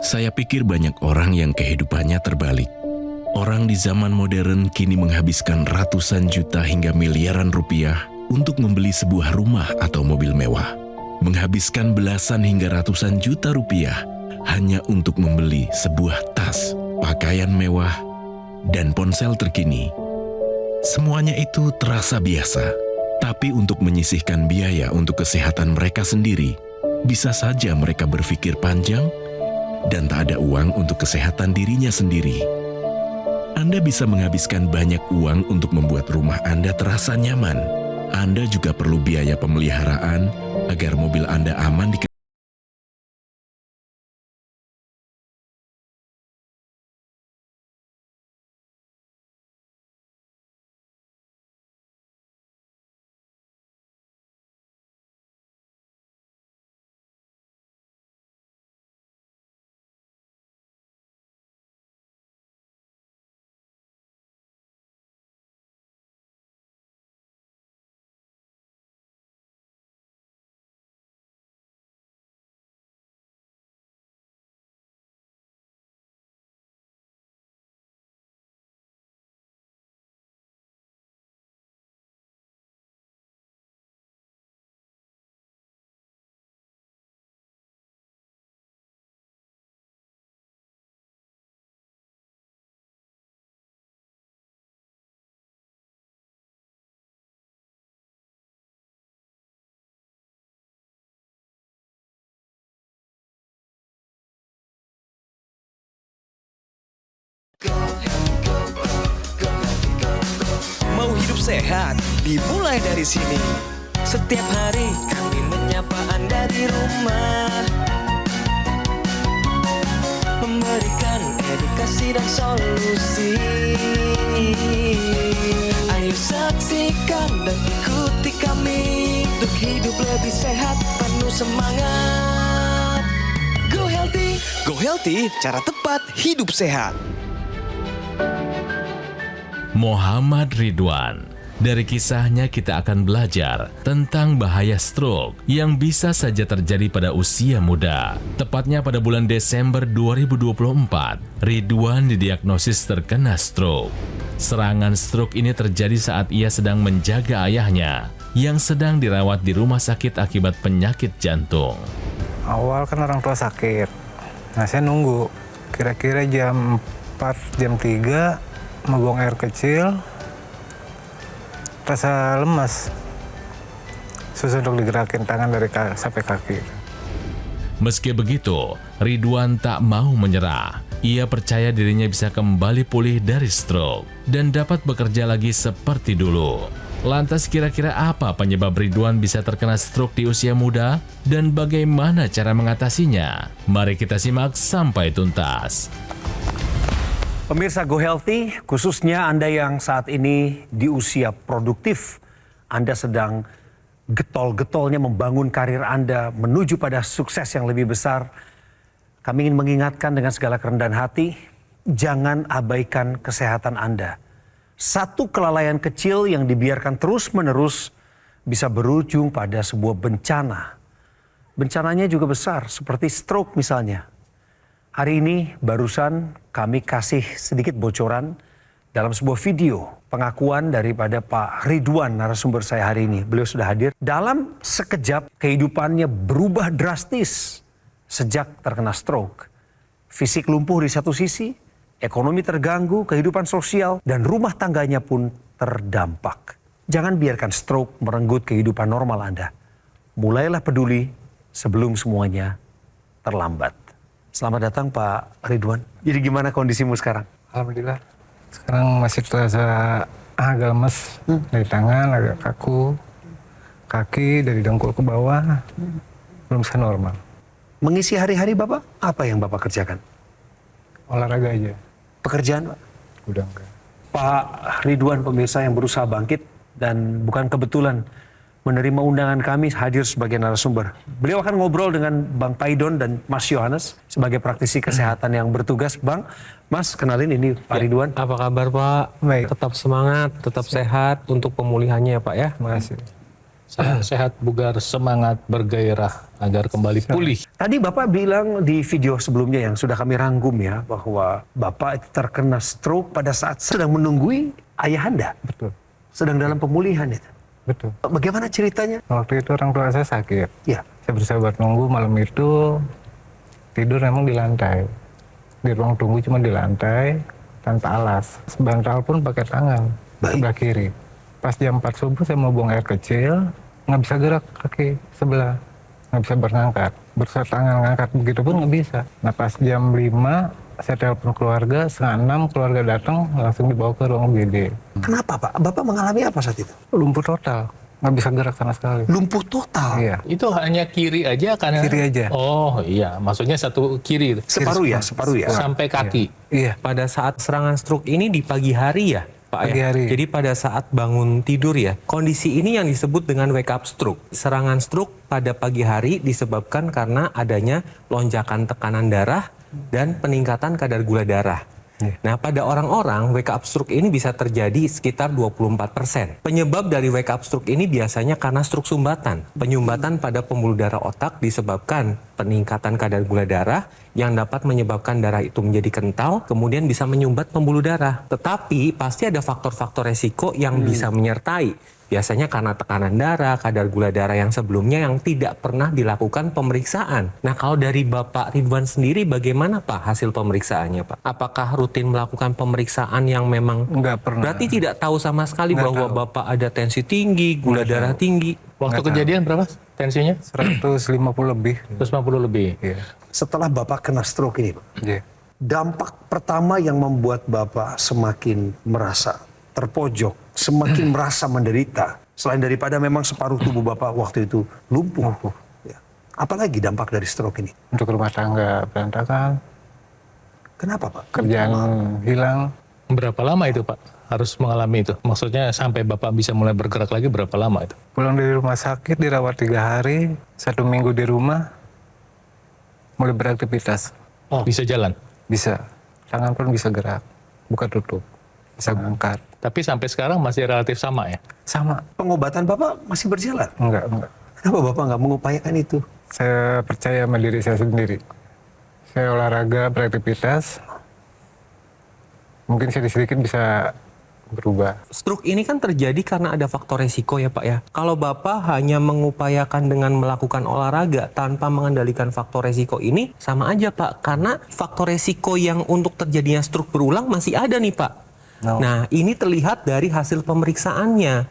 Saya pikir banyak orang yang kehidupannya terbalik. Orang di zaman modern kini menghabiskan ratusan juta hingga miliaran rupiah untuk membeli sebuah rumah atau mobil mewah. Menghabiskan belasan hingga ratusan juta rupiah hanya untuk membeli sebuah tas, pakaian mewah, dan ponsel terkini. Semuanya itu terasa biasa, tapi untuk menyisihkan biaya untuk kesehatan mereka sendiri, bisa saja mereka berpikir panjang dan tak ada uang untuk kesehatan dirinya sendiri. Anda bisa menghabiskan banyak uang untuk membuat rumah Anda terasa nyaman. Anda juga perlu biaya pemeliharaan agar mobil Anda aman di Mau hidup sehat, dimulai dari sini. Setiap hari kami menyapa Anda di rumah, memberikan edukasi dan solusi. Ayo saksikan dan ikuti kami untuk hidup lebih sehat, penuh semangat. Go Healthy, Go Healthy, cara tepat hidup sehat. Muhammad Ridwan. Dari kisahnya kita akan belajar tentang bahaya stroke yang bisa saja terjadi pada usia muda. Tepatnya pada bulan Desember 2024, Ridwan didiagnosis terkena stroke. Serangan stroke ini terjadi saat ia sedang menjaga ayahnya yang sedang dirawat di rumah sakit akibat penyakit jantung. Awal kan orang tua sakit. Nah, saya nunggu. Kira-kira jam 4, jam 3, mau buang air kecil, rasa lemas. Susah untuk digerakin tangan dari sampai kaki. Meski begitu, Ridwan tak mau menyerah. Ia percaya dirinya bisa kembali pulih dari stroke dan dapat bekerja lagi seperti dulu. Lantas kira-kira apa penyebab Ridwan bisa terkena stroke di usia muda dan bagaimana cara mengatasinya? Mari kita simak sampai tuntas. Pemirsa Go Healthy, khususnya Anda yang saat ini di usia produktif, Anda sedang getol-getolnya membangun karir Anda menuju pada sukses yang lebih besar. Kami ingin mengingatkan dengan segala kerendahan hati, jangan abaikan kesehatan Anda. Satu kelalaian kecil yang dibiarkan terus-menerus bisa berujung pada sebuah bencana. Bencananya juga besar, seperti stroke misalnya. Hari ini barusan kami kasih sedikit bocoran dalam sebuah video pengakuan daripada Pak Ridwan, narasumber saya hari ini. Beliau sudah hadir. Dalam sekejap kehidupannya berubah drastis sejak terkena stroke. Fisik lumpuh di satu sisi, ekonomi terganggu, kehidupan sosial, dan rumah tangganya pun terdampak. Jangan biarkan stroke merenggut kehidupan normal Anda. Mulailah peduli sebelum semuanya terlambat. Selamat datang Pak Ridwan. Jadi gimana kondisimu sekarang? Alhamdulillah. Sekarang masih terasa agak lemes dari tangan, agak kaku. Kaki dari dengkul ke bawah, belum bisa normal. Mengisi hari-hari Bapak, apa yang Bapak kerjakan? Olahraga aja. Pekerjaan Pak? Udah enggak. Pak Ridwan, pemirsa yang berusaha bangkit dan bukan kebetulan menerima undangan kami hadir sebagai narasumber. Beliau akan ngobrol dengan Bang Paidon dan Mas Yohanes sebagai praktisi kesehatan yang bertugas. Bang, Mas, kenalin ini Pak Ridwan. Apa kabar Pak? Baik. Tetap semangat, tetap sehat untuk pemulihannya ya Pak ya. Terima kasih. Saya sehat, bugar, semangat, bergairah agar kembali pulih. Tadi Bapak bilang di video sebelumnya yang sudah kami rangkum ya, bahwa Bapak itu terkena stroke pada saat sedang menunggui ayahanda. Betul. Sedang dalam pemulihan itu. Betul. Bagaimana ceritanya? Waktu itu orang tua saya sakit. Ya. Saya bersabar nunggu, malam itu tidur memang di lantai. Di ruang tunggu cuma di lantai, tanpa alas. Bantal pun pakai tangan, sebelah kiri. Pas jam 4 subuh saya mau buang air kecil, nggak bisa gerak kaki sebelah. Nggak bisa berangkat. Berusaha tangan ngangkat begitu pun nggak bisa. Nah pas jam 5, saya telepon keluarga, 5:30 keluarga datang, langsung dibawa ke ruang UGD. Kenapa Pak? Bapak mengalami apa saat itu? Lumpuh total, nggak bisa gerak sama sekali. Lumpuh total. Iya, Itu hanya kiri aja karena... kiri aja. Oh iya, maksudnya satu kiri. Separuh ya. Sampai kaki. Iya, Pada saat serangan stroke ini di pagi hari ya, Pak Pagi ya? hari. Jadi pada saat bangun tidur ya, kondisi ini yang disebut dengan wake up stroke. Serangan stroke pada pagi hari disebabkan karena adanya lonjakan tekanan darah dan peningkatan kadar gula darah. Nah, pada orang-orang wake up stroke ini bisa terjadi sekitar 24%. Penyebab dari wake up stroke ini biasanya karena stroke sumbatan. Penyumbatan pada pembuluh darah otak disebabkan peningkatan kadar gula darah yang dapat menyebabkan darah itu menjadi kental, kemudian bisa menyumbat pembuluh darah. Tetapi pasti ada faktor-faktor resiko yang bisa menyertai. Biasanya karena tekanan darah, kadar gula darah yang sebelumnya yang tidak pernah dilakukan pemeriksaan. Nah, kalau dari Bapak Ridwan sendiri bagaimana Pak hasil pemeriksaannya Pak? Apakah rutin melakukan pemeriksaan yang memang nggak pernah. berarti tidak tahu sama sekali Nggak bahwa tahu. Bapak ada tensi tinggi, gula darah tinggi? Waktu Nggak kejadian berapa tensinya? 150 lebih. 150 lebih. Iya. Setelah Bapak kena stroke ini, Pak, Iya. dampak pertama yang membuat Bapak semakin merasa terpojok, semakin merasa menderita, selain daripada memang separuh tubuh Bapak waktu itu lumpuh. Ya. Apalagi dampak dari stroke ini? Untuk rumah tangga berantakan, Kenapa Pak? kerjaan hilang. Berapa lama itu Pak harus mengalami itu? Maksudnya sampai Bapak bisa mulai bergerak lagi berapa lama itu? Pulang dari rumah sakit, dirawat 3 hari, 1 minggu di rumah, mulai beraktivitas. Bisa jalan? Bisa. Tangan pun bisa gerak, buka tutup, bisa ngangkat. Tapi sampai sekarang masih relatif sama ya? Sama. Pengobatan Bapak masih berjalan. Enggak. Kenapa Bapak nggak mengupayakan itu? Saya percaya sama diri saya sendiri. Saya olahraga, beraktivitas, mungkin sedikit bisa berubah. Stroke ini kan terjadi karena ada faktor resiko ya Pak ya. Kalau Bapak hanya mengupayakan dengan melakukan olahraga tanpa mengendalikan faktor resiko ini, sama aja Pak. Karena faktor resiko yang untuk terjadinya stroke berulang masih ada nih Pak. Nah, ini terlihat dari hasil pemeriksaannya.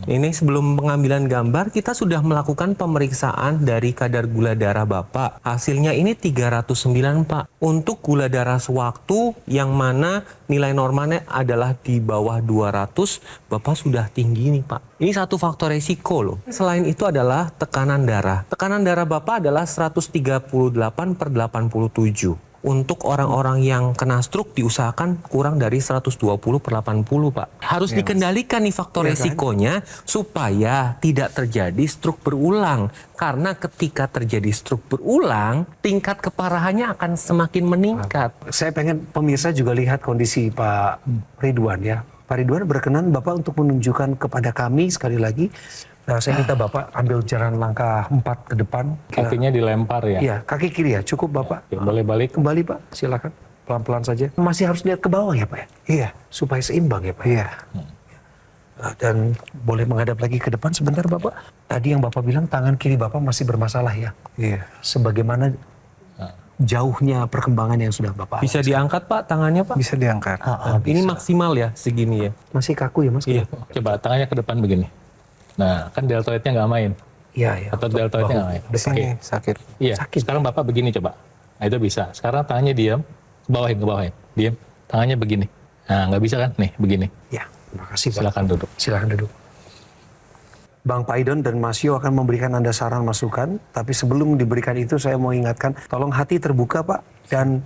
Ini sebelum pengambilan gambar, kita sudah melakukan pemeriksaan dari kadar gula darah Bapak. Hasilnya ini 309 Pak. Untuk gula darah sewaktu yang mana nilai normalnya adalah di bawah 200, Bapak sudah tinggi nih Pak. Ini satu faktor resiko loh. Selain itu adalah tekanan darah. Tekanan darah Bapak adalah 138/87. Untuk orang-orang yang kena stroke diusahakan kurang dari 120/80 Pak. Harus dikendalikan nih faktor resikonya supaya tidak terjadi stroke berulang. Karena ketika terjadi stroke berulang, tingkat keparahannya akan semakin meningkat. Saya pengen pemirsa juga lihat kondisi Pak Ridwan ya. Pak Ridwan berkenan Bapak untuk menunjukkan kepada kami sekali lagi. Nah, saya minta Bapak ambil jalan langkah 4 ke depan. Kakinya dilempar ya? Iya, kaki kiri ya, cukup Bapak. Oke, boleh balik? Kembali Pak, silakan. Pelan-pelan saja. Masih harus lihat ke bawah ya Pak ya? Iya. Supaya seimbang ya Pak. Iya. Nah, dan boleh menghadap lagi ke depan sebentar Bapak. Tadi yang Bapak bilang tangan kiri Bapak masih bermasalah ya. Iya. Sebagaimana jauhnya perkembangan yang sudah Bapak. Bisa diangkat Pak tangannya Pak? Bisa diangkat. Ini maksimal ya segini ya? Masih kaku ya Mas? Iya. Coba tangannya ke depan begini. Nah, kan deltoidnya nggak main. Iya, iya. Atau deltoidnya nggak main. Di sini sakit. Iya, sekarang Bapak begini coba. Nah, itu bisa. Sekarang tangannya diam, ke bawahin. Diam, tangannya begini. Nah, nggak bisa kan? Nih, begini. Ya, terima kasih Pak. Silakan duduk. Silakan duduk. Bang Paidon dan Mas Yo akan memberikan Anda saran masukan, tapi sebelum diberikan itu saya mau ingatkan, tolong hati terbuka Pak, dan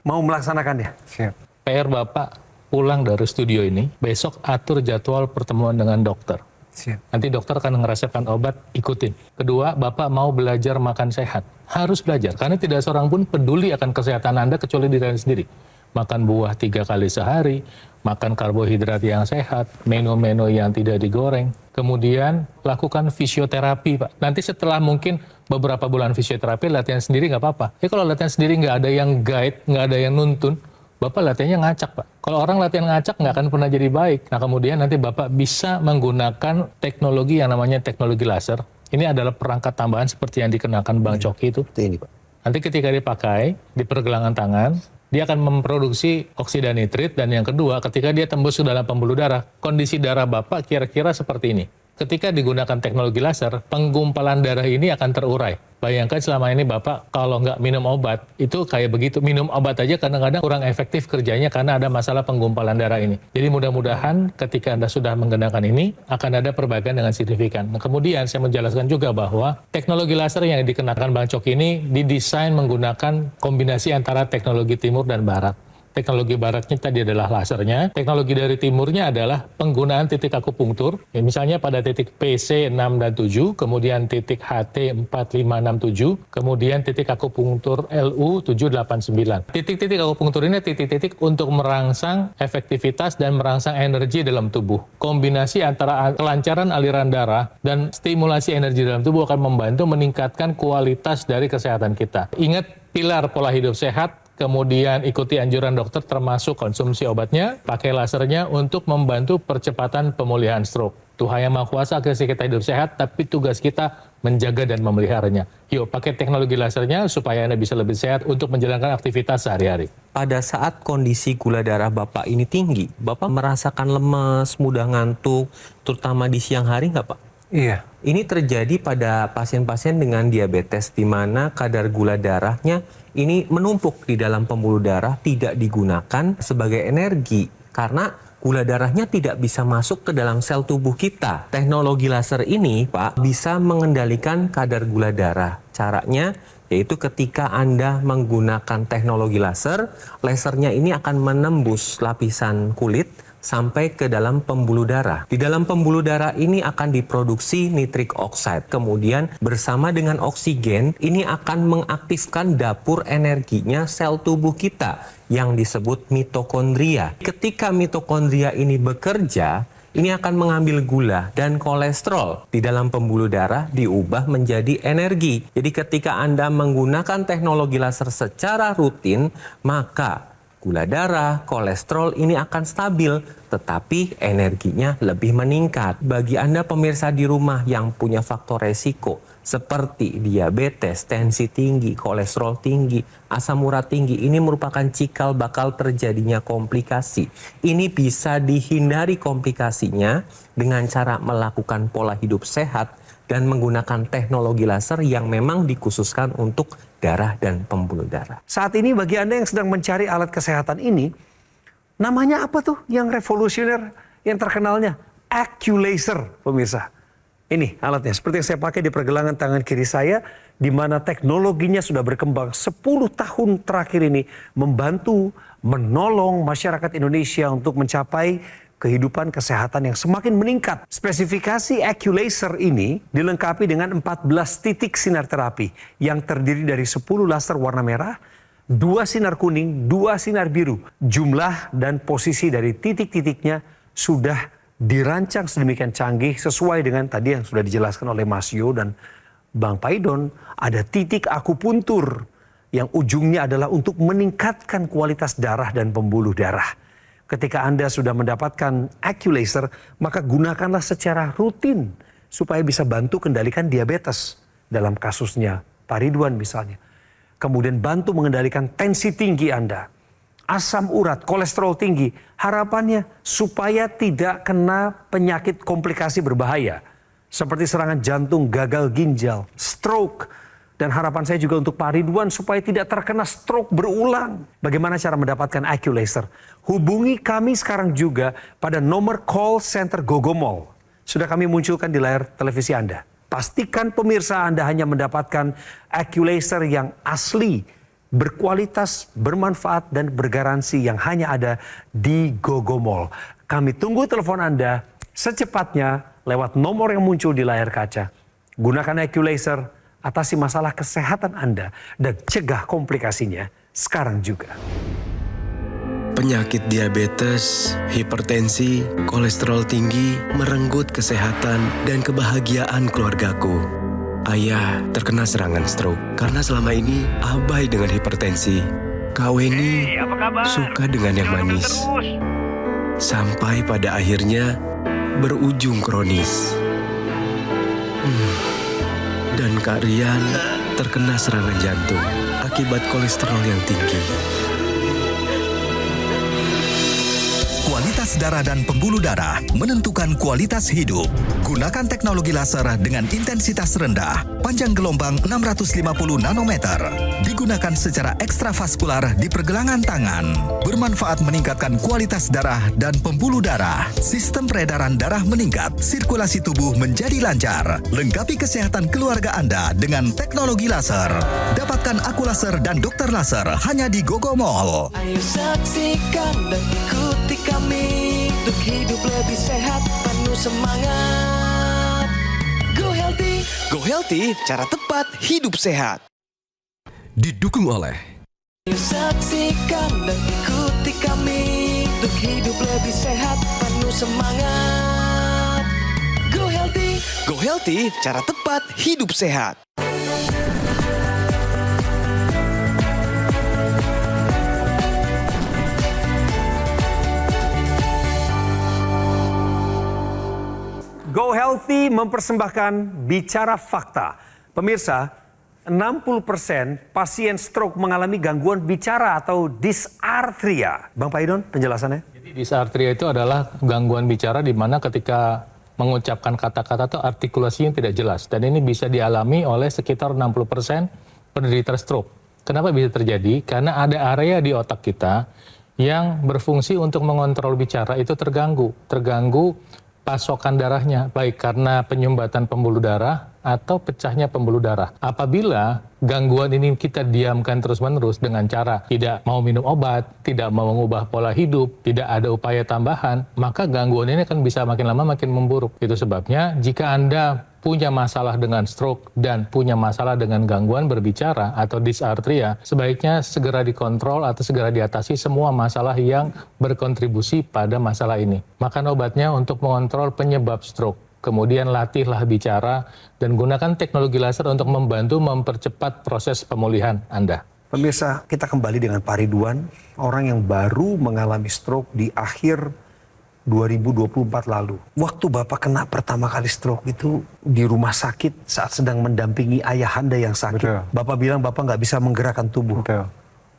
mau melaksanakannya. Siap. PR Bapak pulang dari studio ini, besok atur jadwal pertemuan dengan dokter. Siap. Nanti dokter akan ngeresepkan obat, ikutin. Kedua, Bapak mau belajar makan sehat. Harus belajar, karena tidak seorang pun peduli akan kesehatan Anda kecuali diri Anda sendiri. makan buah 3 kali sehari, makan karbohidrat yang sehat, menu-menu yang tidak digoreng. Kemudian lakukan fisioterapi, Pak. Nanti setelah mungkin beberapa bulan fisioterapi, latihan sendiri nggak apa-apa. Kalau latihan sendiri nggak ada yang guide, nggak ada yang nuntun, Bapak latihannya ngacak, Pak. Kalau orang latihan ngacak nggak akan pernah jadi baik. Nah, kemudian nanti Bapak bisa menggunakan teknologi yang namanya teknologi laser. Ini adalah perangkat tambahan seperti yang dikenakan Bang Coki itu. Ini, Pak. Nanti ketika dipakai di pergelangan tangan, dia akan memproduksi oksida nitrit, dan yang kedua, ketika dia tembus ke dalam pembuluh darah, kondisi darah Bapak kira-kira seperti ini. Ketika digunakan teknologi laser, penggumpalan darah ini akan terurai. Bayangkan selama ini Bapak kalau nggak minum obat, itu kayak begitu. Minum obat aja kadang-kadang kurang efektif kerjanya karena ada masalah penggumpalan darah ini. Jadi mudah-mudahan ketika Anda sudah menggunakan ini, akan ada perbaikan dengan signifikan. Nah, kemudian saya menjelaskan juga bahwa teknologi laser yang dikenakan Bang Coki ini didesain menggunakan kombinasi antara teknologi timur dan barat. Teknologi baratnya tadi adalah lasernya, teknologi dari timurnya adalah penggunaan titik akupunktur, ya, misalnya pada titik PC 6 dan 7, kemudian titik HT 4567, kemudian titik akupunktur LU 789. Titik-titik akupunktur ini titik-titik untuk merangsang efektivitas dan merangsang energi dalam tubuh. Kombinasi antara kelancaran aliran darah dan stimulasi energi dalam tubuh akan membantu meningkatkan kualitas dari kesehatan kita. Ingat pilar pola hidup sehat, kemudian ikuti anjuran dokter termasuk konsumsi obatnya, pakai lasernya untuk membantu percepatan pemulihan stroke. Tuhan Yang Maha Kuasa akhirnya kita hidup sehat, tapi tugas kita menjaga dan memeliharanya. Yuk, pakai teknologi lasernya supaya Anda bisa lebih sehat untuk menjalankan aktivitas sehari-hari. Pada saat kondisi gula darah Bapak ini tinggi, Bapak merasakan lemes, mudah ngantuk, terutama di siang hari nggak, Pak? Iya. Ini terjadi pada pasien-pasien dengan diabetes, di mana kadar gula darahnya ini menumpuk di dalam pembuluh darah, tidak digunakan sebagai energi karena gula darahnya tidak bisa masuk ke dalam sel tubuh kita. Teknologi laser ini, Pak, bisa mengendalikan kadar gula darah. Caranya yaitu ketika Anda menggunakan teknologi laser, lasernya ini akan menembus lapisan kulit sampai ke dalam pembuluh darah. Di dalam pembuluh darah ini akan diproduksi nitric oxide. Kemudian bersama dengan oksigen, ini akan mengaktifkan dapur energinya sel tubuh kita yang disebut mitokondria. Ketika mitokondria ini bekerja, ini akan mengambil gula dan kolesterol di dalam pembuluh darah diubah menjadi energi. Jadi ketika Anda menggunakan teknologi laser secara rutin, maka gula darah, kolesterol ini akan stabil, tetapi energinya lebih meningkat. Bagi Anda pemirsa di rumah yang punya faktor resiko seperti diabetes, tensi tinggi, kolesterol tinggi, asam urat tinggi, ini merupakan cikal bakal terjadinya komplikasi. Ini bisa dihindari komplikasinya dengan cara melakukan pola hidup sehat dan menggunakan teknologi laser yang memang dikhususkan untuk darah dan pembuluh darah. Saat ini bagi Anda yang sedang mencari alat kesehatan ini, namanya apa tuh yang revolusioner, yang terkenalnya? Acculaser, pemirsa. Ini alatnya, seperti yang saya pakai di pergelangan tangan kiri saya, di mana teknologinya sudah berkembang 10 tahun terakhir ini, membantu, menolong masyarakat Indonesia untuk mencapai kehidupan kesehatan yang semakin meningkat. Spesifikasi Acculaser ini dilengkapi dengan 14 titik sinar terapi yang terdiri dari 10 laser warna merah, 2 sinar kuning, 2 sinar biru. Jumlah dan posisi dari titik-titiknya sudah dirancang sedemikian canggih sesuai dengan tadi yang sudah dijelaskan oleh Mas Yo dan Bang Paidon. Ada titik akupuntur yang ujungnya adalah untuk meningkatkan kualitas darah dan pembuluh darah. Ketika Anda sudah mendapatkan Acculaser, maka gunakanlah secara rutin supaya bisa bantu kendalikan diabetes. Dalam kasusnya Pak Ridwan misalnya. Kemudian bantu mengendalikan tensi tinggi Anda. Asam urat, kolesterol tinggi. Harapannya supaya tidak kena penyakit komplikasi berbahaya. Seperti serangan jantung, gagal ginjal, stroke. Dan harapan saya juga untuk Pak Ridwan supaya tidak terkena stroke berulang. Bagaimana cara mendapatkan Acculaser? Hubungi kami sekarang juga pada nomor call center Gogomall. Sudah kami munculkan di layar televisi Anda. Pastikan pemirsa Anda hanya mendapatkan Acculaser yang asli, berkualitas, bermanfaat, dan bergaransi yang hanya ada di Gogomall. Kami tunggu telepon Anda secepatnya lewat nomor yang muncul di layar kaca. Gunakan Acculaser, atasi masalah kesehatan Anda, dan cegah komplikasinya sekarang juga. Penyakit diabetes, hipertensi, kolesterol tinggi merenggut kesehatan dan kebahagiaan keluargaku. Ayah terkena serangan stroke karena selama ini abai dengan hipertensi. Kak Weni suka dengan yang manis. Sampai pada akhirnya berujung kronis. Dan Kak Rian terkena serangan jantung akibat kolesterol yang tinggi. Kualitas darah dan pembuluh darah menentukan kualitas hidup. Gunakan teknologi laser dengan intensitas rendah, panjang gelombang 650 nanometer. Digunakan secara ekstravaskular di pergelangan tangan. Bermanfaat meningkatkan kualitas darah dan pembuluh darah. Sistem peredaran darah meningkat, sirkulasi tubuh menjadi lancar. Lengkapi kesehatan keluarga Anda dengan teknologi laser. Dapatkan aku laser dan dokter laser hanya di Gogo Mall. Ayo saksikan dan ikuti kami untuk hidup lebih sehat, penuh semangat. Go Healthy, cara tepat hidup sehat. Didukung oleh Ayo saksikan dan ikuti kami untuk hidup lebih sehat, penuh semangat. Go Healthy, cara tepat hidup sehat. Go Healthy mempersembahkan Bicara Fakta. Pemirsa, 60% pasien stroke mengalami gangguan bicara atau dysarthria. Bang Paidon, penjelasannya? Jadi dysarthria itu adalah gangguan bicara di mana ketika mengucapkan kata-kata itu artikulasinya tidak jelas. Dan ini bisa dialami oleh sekitar 60% penderita stroke. Kenapa bisa terjadi? Karena ada area di otak kita yang berfungsi untuk mengontrol bicara itu terganggu. Terganggu pasokan darahnya, baik karena penyumbatan pembuluh darah atau pecahnya pembuluh darah. Apabila gangguan ini kita diamkan terus-menerus dengan cara tidak mau minum obat, tidak mau mengubah pola hidup, tidak ada upaya tambahan, maka gangguan ini akan bisa makin lama makin memburuk. Itu sebabnya jika Anda punya masalah dengan stroke dan punya masalah dengan gangguan berbicara atau dysarthria, sebaiknya segera dikontrol atau segera diatasi semua masalah yang berkontribusi pada masalah ini. Makan obatnya untuk mengontrol penyebab stroke. Kemudian latihlah bicara dan gunakan teknologi laser untuk membantu mempercepat proses pemulihan Anda. Pemirsa, kita kembali dengan Pak Ridwan, orang yang baru mengalami stroke di akhir 2024 lalu. Waktu Bapak kena pertama kali stroke itu di rumah sakit saat sedang mendampingi ayahanda yang sakit. Betul. Bapak bilang Bapak nggak bisa menggerakkan tubuh. Betul.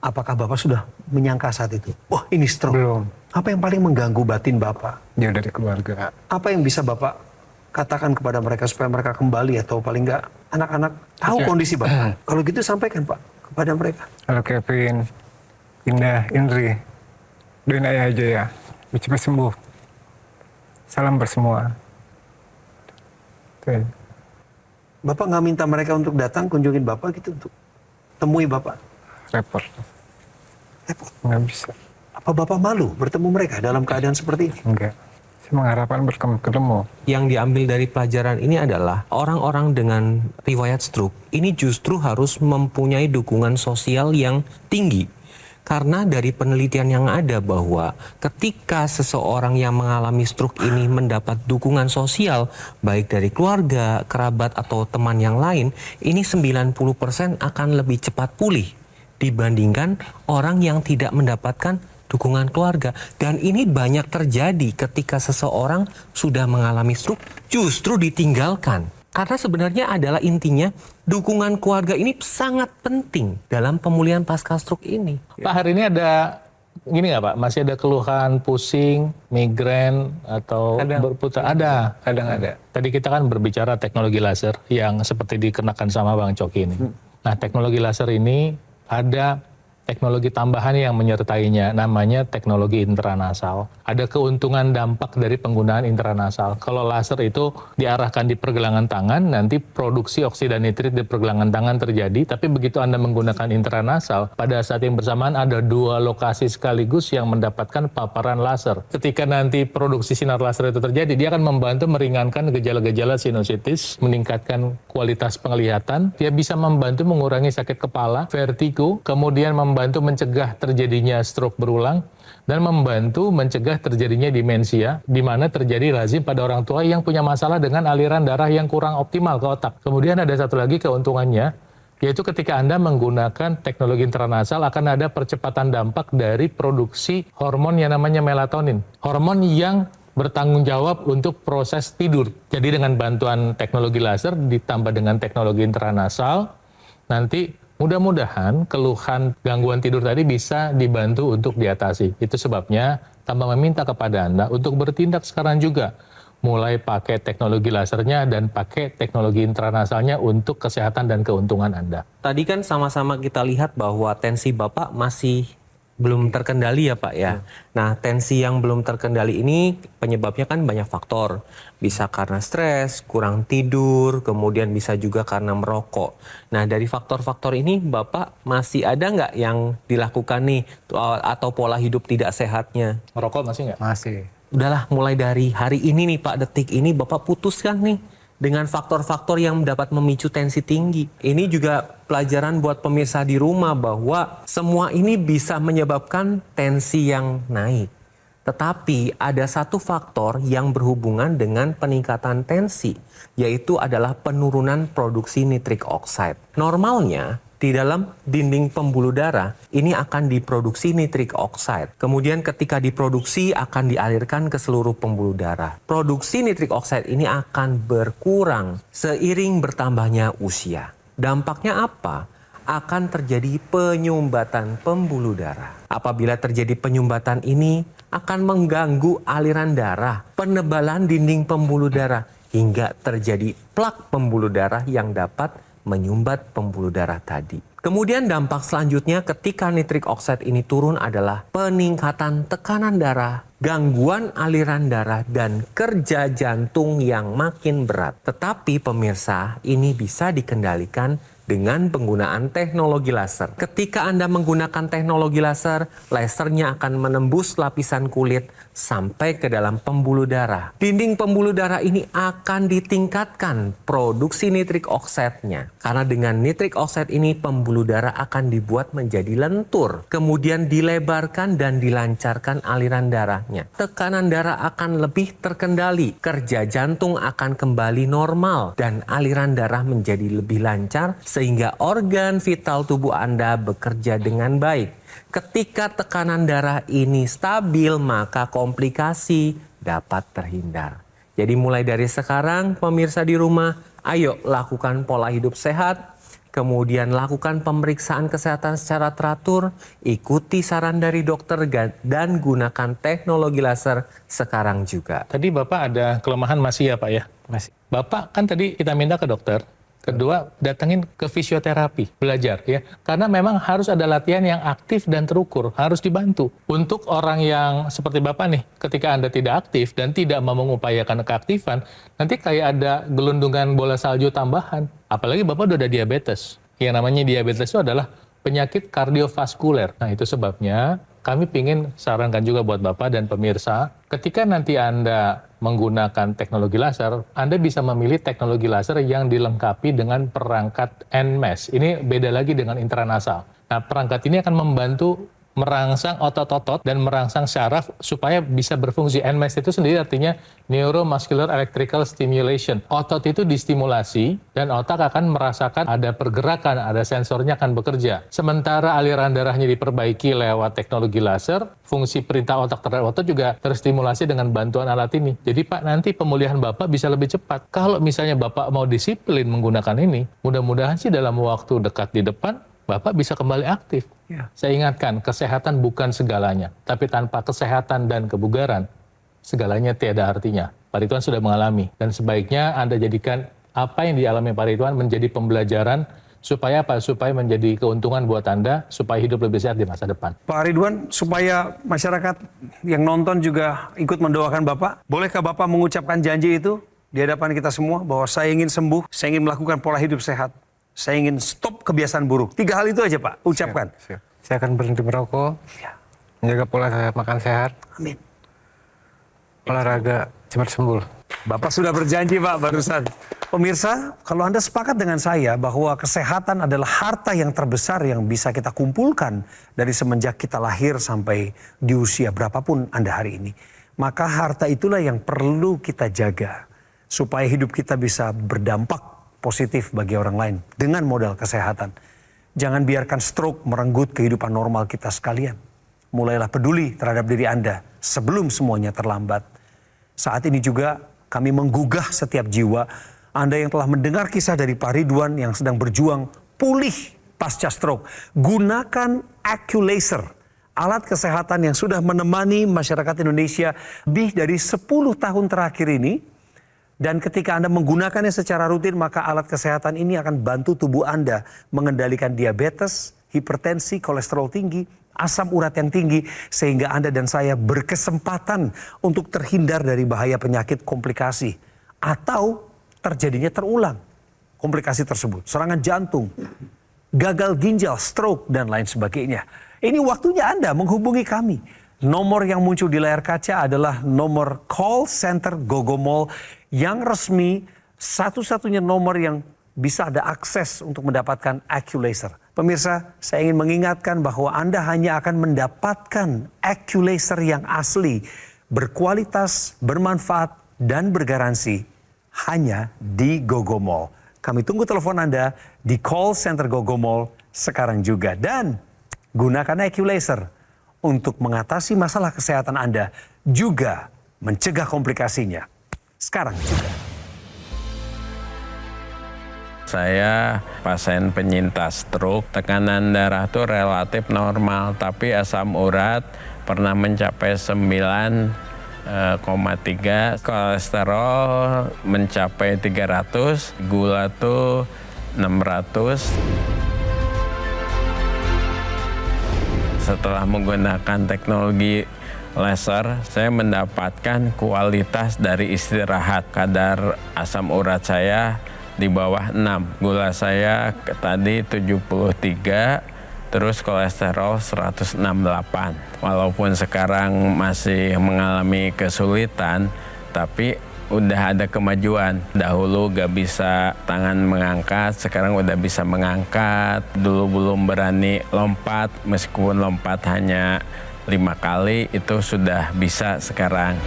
Apakah Bapak sudah menyangka saat itu? Wah, ini stroke. Belum. Apa yang paling mengganggu batin Bapak? Jauh dari keluarga. Apa yang bisa Bapak katakan kepada mereka supaya mereka kembali atau paling nggak anak-anak tahu kondisi Bapak? Kalau gitu sampaikan Pak kepada mereka. Halo Kevin, Indah, Indri, doain ayah aja ya, cepat sembuh. Salam bersemua. Oke. Bapak nggak minta mereka untuk datang kunjungin Bapak gitu untuk temui Bapak? Repot. Repot. Nggak bisa. Apa Bapak malu bertemu mereka dalam keadaan seperti ini? Enggak. Saya mengharapkan ketemu. Yang diambil dari pelajaran ini adalah orang-orang dengan riwayat stroke ini justru harus mempunyai dukungan sosial yang tinggi. Karena dari penelitian yang ada bahwa ketika seseorang yang mengalami stroke ini mendapat dukungan sosial, baik dari keluarga, kerabat, atau teman yang lain, ini 90% akan lebih cepat pulih dibandingkan orang yang tidak mendapatkan dukungan keluarga. Dan ini banyak terjadi ketika seseorang sudah mengalami stroke justru ditinggalkan. Karena sebenarnya adalah intinya dukungan keluarga ini sangat penting dalam pemulihan pasca stroke ini. Pak, hari ini ada gini nggak Pak? Masih ada keluhan pusing, migrain atau berputar? Ada. Kadang ada. Tadi kita kan berbicara teknologi laser yang seperti dikenakan sama Bang Coki ini. Nah, teknologi laser ini ada teknologi tambahan yang menyertainya, namanya teknologi intranasal. Ada keuntungan dampak dari penggunaan intranasal. Kalau laser itu diarahkan di pergelangan tangan, nanti produksi oksida nitrit di pergelangan tangan terjadi, tapi begitu Anda menggunakan intranasal, pada saat yang bersamaan ada dua lokasi sekaligus yang mendapatkan paparan laser. Ketika nanti produksi sinar laser itu terjadi, dia akan membantu meringankan gejala-gejala sinusitis, meningkatkan kualitas penglihatan, dia bisa membantu mengurangi sakit kepala, vertigo, kemudian membantu membantu mencegah terjadinya stroke berulang dan membantu mencegah terjadinya demensia, di mana terjadi lazim pada orang tua yang punya masalah dengan aliran darah yang kurang optimal ke otak. Kemudian ada satu lagi keuntungannya, yaitu ketika Anda menggunakan teknologi intranasal akan ada percepatan dampak dari produksi hormon yang namanya melatonin. Hormon yang bertanggung jawab untuk proses tidur. Jadi dengan bantuan teknologi laser ditambah dengan teknologi intranasal, nanti mudah-mudahan keluhan gangguan tidur tadi bisa dibantu untuk diatasi. Itu sebabnya tambah meminta kepada Anda untuk bertindak sekarang juga. Mulai pakai teknologi lasernya dan pakai teknologi intranasalnya untuk kesehatan dan keuntungan Anda. Tadi kan sama-sama kita lihat bahwa tensi Bapak masih belum terkendali ya Pak ya. Nah, tensi yang belum terkendali ini penyebabnya kan banyak faktor. Bisa karena stres, kurang tidur, kemudian bisa juga karena merokok. Nah, dari faktor-faktor ini Bapak masih ada nggak yang dilakukan nih atau pola hidup tidak sehatnya? Merokok masih nggak? Masih. Udahlah, mulai dari hari ini nih Pak, detik ini Bapak putuskan nih dengan faktor-faktor yang dapat memicu tensi tinggi. Ini juga pelajaran buat pemirsa di rumah bahwa semua ini bisa menyebabkan tensi yang naik. Tetapi ada satu faktor yang berhubungan dengan peningkatan tensi, yaitu adalah penurunan produksi nitrik oxide. Normalnya, di dalam dinding pembuluh darah ini akan diproduksi nitrik oxide. Kemudian ketika diproduksi akan dialirkan ke seluruh pembuluh darah. Produksi nitrik oxide ini akan berkurang seiring bertambahnya usia. Dampaknya apa? Akan terjadi penyumbatan pembuluh darah. Apabila terjadi penyumbatan ini akan mengganggu aliran darah, penebalan dinding pembuluh darah hingga terjadi plak pembuluh darah yang dapat menyumbat pembuluh darah tadi. Kemudian dampak selanjutnya ketika nitrik oxide ini turun adalah peningkatan tekanan darah, gangguan aliran darah, dan kerja jantung yang makin berat. Tetapi pemirsa, ini bisa dikendalikan dengan penggunaan teknologi laser. Ketika Anda menggunakan teknologi laser, lasernya akan menembus lapisan kulit sampai ke dalam pembuluh darah. Dinding pembuluh darah ini akan ditingkatkan produksi nitrik oxide-nya. Karena dengan nitrik oxide ini pembuluh darah akan dibuat menjadi lentur. Kemudian dilebarkan dan dilancarkan aliran darahnya. Tekanan darah akan lebih terkendali. Kerja jantung akan kembali normal. Dan aliran darah menjadi lebih lancar sehingga organ vital tubuh Anda bekerja dengan baik. Ketika tekanan darah ini stabil, maka komplikasi dapat terhindar. Jadi mulai dari sekarang, pemirsa di rumah, ayo lakukan pola hidup sehat, kemudian lakukan pemeriksaan kesehatan secara teratur, ikuti saran dari dokter, dan gunakan teknologi laser sekarang juga. Tadi Bapak ada kelemahan masih ya Pak ya? Masih. Bapak kan tadi kita minta ke dokter. Kedua, datangin ke fisioterapi, belajar ya. Karena memang harus ada latihan yang aktif dan terukur, harus dibantu. Untuk orang yang seperti Bapak nih, ketika Anda tidak aktif dan tidak mau mengupayakan keaktifan, nanti kayak ada gelundungan bola salju tambahan. Apalagi Bapak udah ada diabetes. Yang namanya diabetes itu adalah penyakit kardiovaskuler. Nah, itu sebabnya kami ingin sarankan juga buat Bapak dan pemirsa, ketika nanti Anda menggunakan teknologi laser, Anda bisa memilih teknologi laser yang dilengkapi dengan perangkat NMES. Ini beda lagi dengan intranasal. Nah, perangkat ini akan membantu merangsang otot-otot dan merangsang syaraf supaya bisa berfungsi. NMES itu sendiri artinya Neuromuscular Electrical Stimulation. Otot itu distimulasi dan otak akan merasakan ada pergerakan, ada sensornya akan bekerja. Sementara aliran darahnya diperbaiki lewat teknologi laser, fungsi perintah otak terhadap otot juga terstimulasi dengan bantuan alat ini. Jadi Pak, nanti pemulihan Bapak bisa lebih cepat. Kalau misalnya Bapak mau disiplin menggunakan ini, mudah-mudahan sih dalam waktu dekat di depan, Bapak bisa kembali aktif. Ya. Saya ingatkan, kesehatan bukan segalanya. Tapi tanpa kesehatan dan kebugaran, segalanya tiada artinya. Pak Ridwan sudah mengalami. Dan sebaiknya Anda jadikan apa yang dialami Pak Ridwan menjadi pembelajaran supaya apa? Supaya menjadi keuntungan buat Anda, supaya hidup lebih sehat di masa depan. Pak Ridwan, supaya masyarakat yang nonton juga ikut mendoakan Bapak, bolehkah Bapak mengucapkan janji itu di hadapan kita semua bahwa saya ingin sembuh, saya ingin melakukan pola hidup sehat, saya ingin stop kebiasaan buruk. 3 hal itu aja Pak, ucapkan. Siap. Saya akan berhenti merokok, menjaga pola makan sehat, Amin. olahraga cepat sembuh. Bapak sudah berjanji Pak barusan. Pemirsa, kalau Anda sepakat dengan saya bahwa kesehatan adalah harta yang terbesar yang bisa kita kumpulkan dari semenjak kita lahir sampai di usia berapapun Anda hari ini, maka harta itulah yang perlu kita jaga supaya hidup kita bisa berdampak positif bagi orang lain dengan modal kesehatan. Jangan biarkan stroke merenggut kehidupan normal kita sekalian. Mulailah peduli terhadap diri Anda sebelum semuanya terlambat. Saat ini juga kami menggugah setiap jiwa Anda yang telah mendengar kisah dari Pak Ridwan yang sedang berjuang pulih pasca stroke. Gunakan AccuLaser, alat kesehatan yang sudah menemani masyarakat Indonesia lebih dari 10 tahun terakhir ini. Dan ketika Anda menggunakannya secara rutin, maka alat kesehatan ini akan bantu tubuh Anda mengendalikan diabetes, hipertensi, kolesterol tinggi, asam urat yang tinggi, sehingga Anda dan saya berkesempatan untuk terhindar dari bahaya penyakit komplikasi atau terjadinya terulang komplikasi tersebut, serangan jantung, gagal ginjal, stroke, dan lain sebagainya. Ini waktunya Anda menghubungi kami. Nomor yang muncul di layar kaca adalah nomor call center Gogomall yang resmi, satu-satunya nomor yang bisa ada akses untuk mendapatkan AccuLaser. Pemirsa, saya ingin mengingatkan bahwa Anda hanya akan mendapatkan AccuLaser yang asli, berkualitas, bermanfaat, dan bergaransi hanya di Gogomall. Kami tunggu telepon Anda di call center Gogomall sekarang juga. Dan gunakan AccuLaser untuk mengatasi masalah kesehatan Anda, juga mencegah komplikasinya. Sekarang juga. Saya pasien penyintas stroke, tekanan darah itu relatif normal, tapi asam urat pernah mencapai 9,3, kolesterol mencapai 300, gula tuh 600. Setelah menggunakan teknologi laser, saya mendapatkan kualitas dari istirahat. Kadar asam urat saya di bawah 6, gula saya tadi 73, terus kolesterol 168. Walaupun sekarang masih mengalami kesulitan, tapi udah ada kemajuan. Dahulu gak bisa tangan mengangkat, sekarang udah bisa mengangkat. Dulu belum berani lompat, meskipun lompat hanya 5 kali, itu sudah bisa sekarang.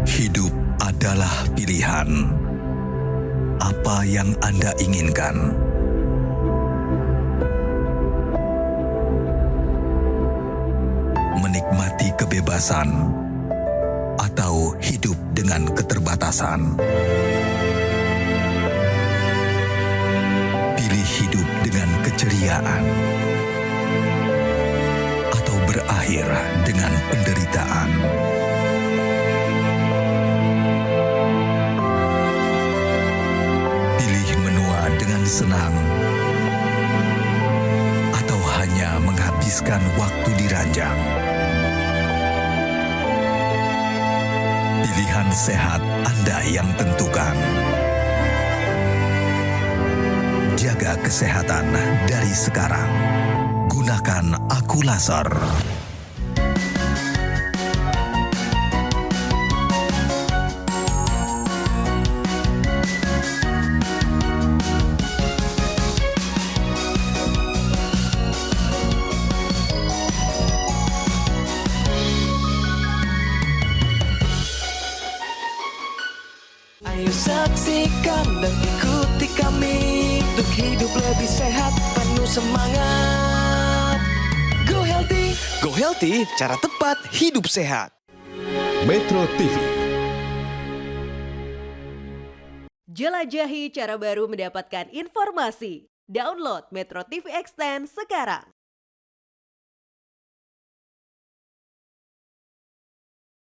Hidup adalah pilihan. Apa yang Anda inginkan? Menikmati kebebasan atau hidup dengan keterbatasan? Pilih hidup dengan keceriaan atau berakhir dengan penderitaan? Pilih menua dengan senang atau hanya menghabiskan waktu di ranjang? Pilihan sehat Anda yang tentukan. Jaga kesehatan dari sekarang. Gunakan AccuLaser. Ayo saksikan dan ikuti kami untuk hidup lebih sehat, penuh semangat. Go Healthy, cara tepat hidup sehat. Metro TV. Jelajahi cara baru mendapatkan informasi. Download Metro TV Extend sekarang.